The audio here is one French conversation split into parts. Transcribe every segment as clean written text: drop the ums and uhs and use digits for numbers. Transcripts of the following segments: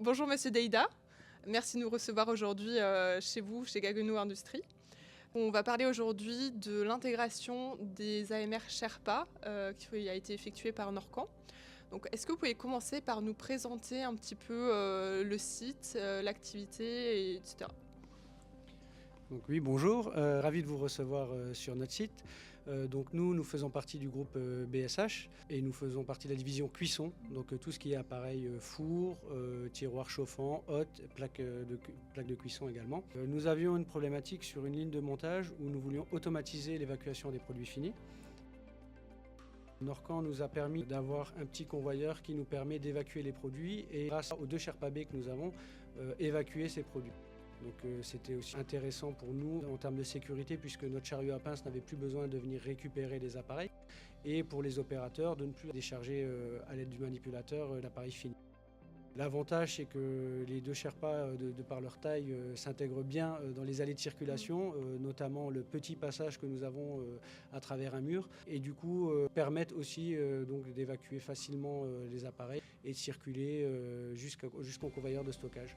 Bonjour Monsieur Deïda, merci de nous recevoir aujourd'hui chez vous, chez Gaggenau Industries. On va parler aujourd'hui de l'intégration des AMR Sherpa qui a été effectuée par Norcan. Donc, est-ce que vous pouvez commencer par nous présenter un petit peu le site, l'activité, etc. Donc oui, bonjour, ravi de vous recevoir sur notre site. Donc nous faisons partie du groupe BSH et nous faisons partie de la division cuisson, donc tout ce qui est appareil four, tiroir chauffant, hotte, plaque de cuisson également. Nous avions une problématique sur une ligne de montage où nous voulions automatiser l'évacuation des produits finis. Norcan nous a permis d'avoir un petit convoyeur qui nous permet d'évacuer les produits et grâce aux 2 Sherpa B que nous avons, évacuer ces produits. Donc c'était aussi intéressant pour nous en termes de sécurité puisque notre chariot à pince n'avait plus besoin de venir récupérer les appareils et pour les opérateurs de ne plus décharger à l'aide du manipulateur l'appareil fini. L'avantage c'est que les 2 Sherpas de par leur taille s'intègrent bien dans les allées de circulation, notamment le petit passage que nous avons à travers un mur et du coup permettent aussi donc d'évacuer facilement les appareils et de circuler jusqu'au convoyeur de stockage.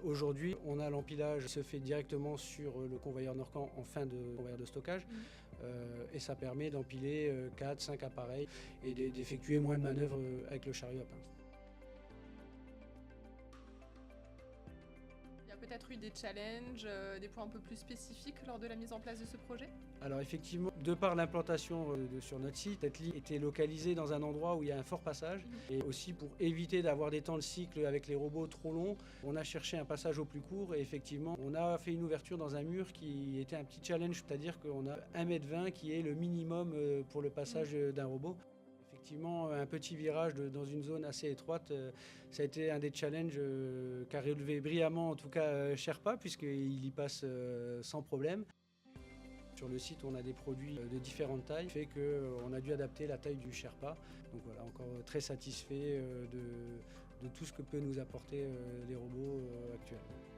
Aujourd'hui, on a l'empilage qui se fait directement sur le convoyeur Norcan en fin de convoyeur de stockage et ça permet d'empiler 4-5 appareils et d'effectuer moins de manœuvres avec le chariot à pince. Il y a peut-être eu des challenges, des points un peu plus spécifiques lors de la mise en place de ce projet? Alors effectivement, de par l'implantation sur notre site, cette ligne était localisée dans un endroit où il y a un fort passage. Et aussi pour éviter d'avoir des temps de cycle avec les robots trop longs, on a cherché un passage au plus court et effectivement, on a fait une ouverture dans un mur qui était un petit challenge, c'est-à-dire qu'on a 1,20 m qui est le minimum pour le passage d'un robot. Effectivement, un petit virage dans une zone assez étroite, ça a été un des challenges qu'a relevé brillamment, en tout cas Sherpa, puisqu'il y passe sans problème. Sur le site, on a des produits de différentes tailles, ce qui fait qu'on a dû adapter la taille du Sherpa. Donc voilà, encore très satisfait de tout ce que peut nous apporter les robots actuellement.